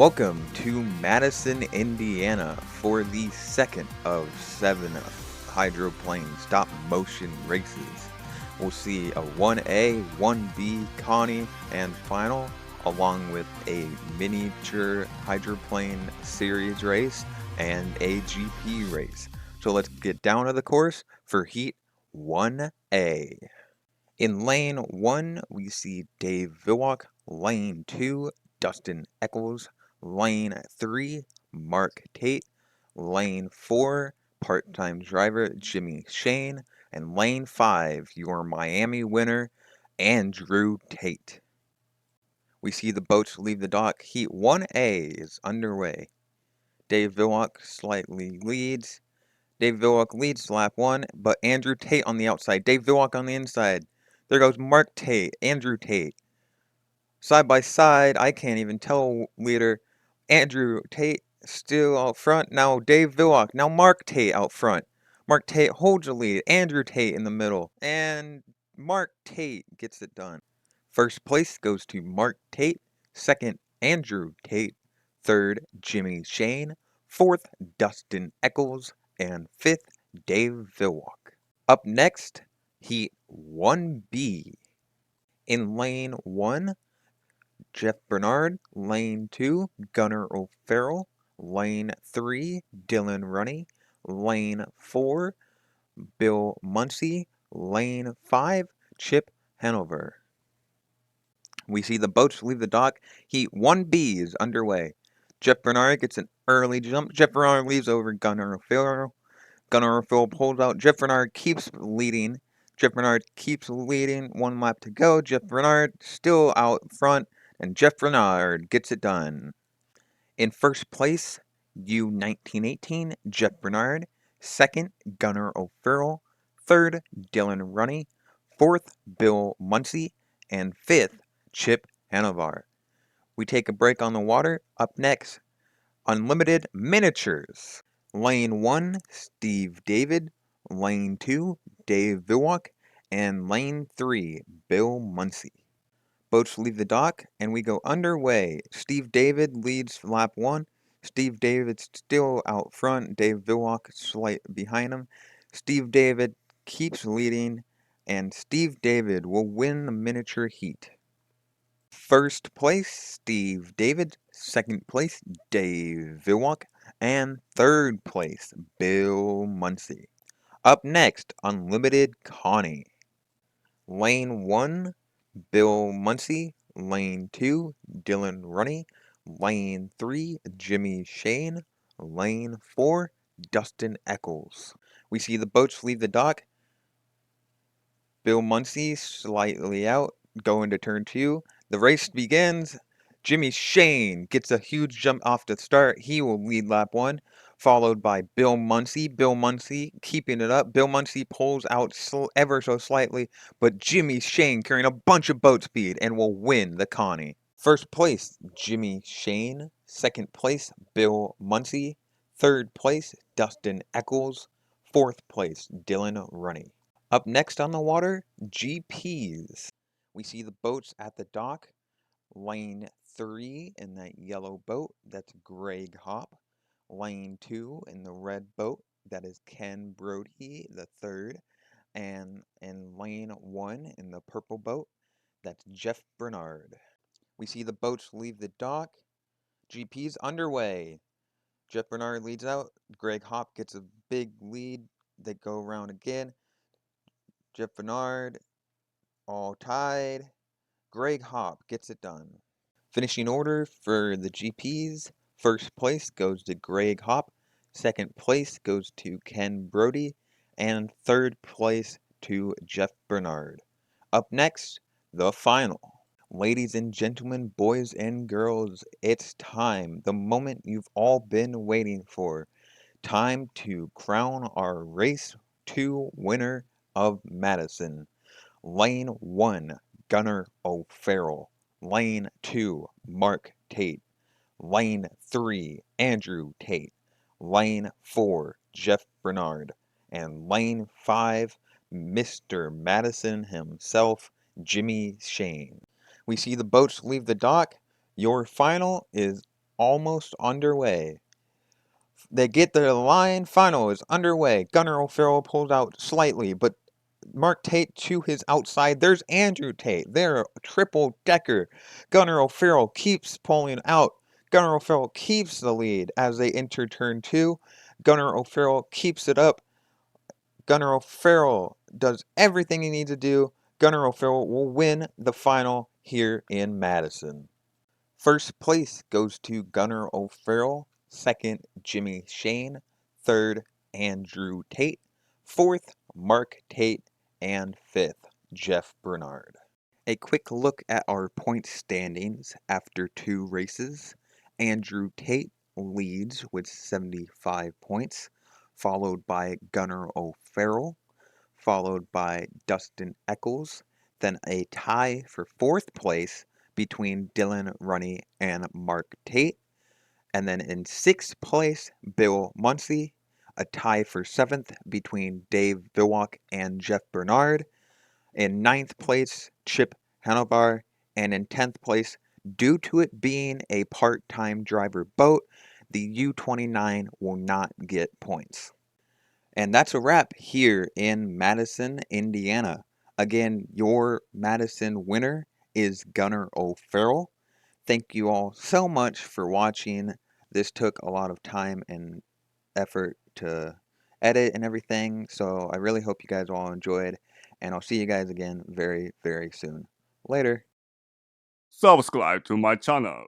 Welcome to Madison, Indiana for the second of 7 hydroplane stop motion races. We'll see a 1A, 1B Connie and final, along with a miniature hydroplane series race and a GP race. So let's get down to the course for Heat 1A. In lane 1, we see Dave Villach. Lane 2, Dustin Eccles. Lane 3, Mark Tate. Lane 4, part-time driver Jimmy Shane. And lane 5, your Miami winner, Andrew Tate. We see the boats leave the dock. Heat 1A is underway. Dave Villach slightly leads. Dave Villach leads lap 1, but Andrew Tate on the outside. Dave Villach on the inside. There goes Mark Tate, Andrew Tate. Side by side, I can't even tell leader. Andrew Tate still out front. Now Dave Villach. Now Mark Tate out front. Mark Tate holds the lead. Andrew Tate in the middle. And Mark Tate gets it done. First place goes to Mark Tate. Second, Andrew Tate. Third, Jimmy Shane. Fourth, Dustin Eccles. And fifth, Dave Villach. Up next, Heat 1B. In lane 1, Jeff Bernard. Lane 2, Gunnar O'Farrell. Lane 3, Dylan Runny. Lane 4, Bill Muncie. Lane 5, Chip Hanover. We see the boats leave the dock. Heat 1B is underway. Jeff Bernard gets an early jump. Jeff Bernard leaves over Gunnar O'Farrell. Gunnar O'Farrell pulls out. Jeff Bernard keeps leading. Jeff Bernard keeps leading. 1 lap to go. Jeff Bernard still out front. And Jeff Bernard gets it done. In first place, U1918, Jeff Bernard. Second, Gunnar O'Farrell. Third, Dylan Runny. Fourth, Bill Muncie. And fifth, Chip Hanover. We take a break on the water. Up next, Unlimited Miniatures. Lane 1, Steve David. Lane 2, Dave Villach. And Lane 3, Bill Muncie. Boats leave the dock, and we go underway. Steve David leads lap 1. Steve David's still out front. Dave Villach slight behind him. Steve David keeps leading, and Steve David will win the miniature heat. First place, Steve David. Second place, Dave Villach. And third place, Bill Muncie. Up next, Unlimited Connie. Lane 1, Bill Muncie. Lane 2, Dylan Runny. Lane 3, Jimmy Shane. Lane 4, Dustin Eccles. We see the boats leave the dock. Bill Muncie slightly out, going to turn 2. The race begins. Jimmy Shane gets a huge jump off the start. He will lead lap 1, followed by Bill Muncie. Bill Muncie keeping it up. Bill Muncie pulls out ever so slightly, but Jimmy Shane carrying a bunch of boat speed and will win the Connie. First place, Jimmy Shane. Second place, Bill Muncie. Third place, Dustin Eccles. Fourth place, Dylan Runny. Up next on the water, GPs. We see the boats at the dock. Lane 3 in that yellow boat, that's Greg Hopp. Lane 2 in the red boat, that is Ken Brody the third. And in lane 1 in the purple boat, that's Jeff Bernard. We see the boats leave the dock. GP's underway. Jeff Bernard leads out. Greg Hopp gets a big lead. They go around again. Jeff Bernard, all tied. Greg Hopp gets it done. Finishing order for the GPs. First place goes to Greg Hopp. Second place goes to Ken Brody. And third place to Jeff Bernard. Up next, the final. Ladies and gentlemen, boys and girls, it's time. The moment you've all been waiting for. Time to crown our Race 2 winner of Madison. Lane 1, Gunnar O'Farrell. Lane 2, Mark Tate. Lane 3, Andrew Tate. Lane 4, Jeff Bernard. And Lane 5, Mr. Madison himself, Jimmy Shane. We see the boats leave the dock. Your final is almost underway. They get the line. Final is underway. Gunnar O'Farrell pulls out slightly, but Mark Tate to his outside. There's Andrew Tate. They're a triple decker. Gunnar O'Farrell keeps pulling out. Gunnar O'Farrell keeps the lead as they enter turn two. Gunnar O'Farrell keeps it up. Gunnar O'Farrell does everything he needs to do. Gunnar O'Farrell will win the final here in Madison. First place goes to Gunnar O'Farrell. Second, Jimmy Shane. Third, Andrew Tate. Fourth, Mark Tate. And fifth, Jeff Bernard. A quick look at our point standings after two races. Andrew Tate leads with 75 points, followed by Gunnar O'Farrell, followed by Dustin Eccles, then a tie for fourth place between Dylan Runny and Mark Tate, and then in sixth place, Bill Muncy, a tie for seventh between Dave Bilwalk and Jeff Bernard, in ninth place, Chip Hanover, and in 10th place, due to it being a part-time driver boat, the U-29 will not get points. And that's a wrap here in Madison, Indiana. Again, your Madison winner is Gunnar O'Farrell. Thank you all so much for watching. This took a lot of time and effort to edit and everything, so I really hope you guys all enjoyed, and I'll see you guys again very, very soon. Later. Subscribe to my channel.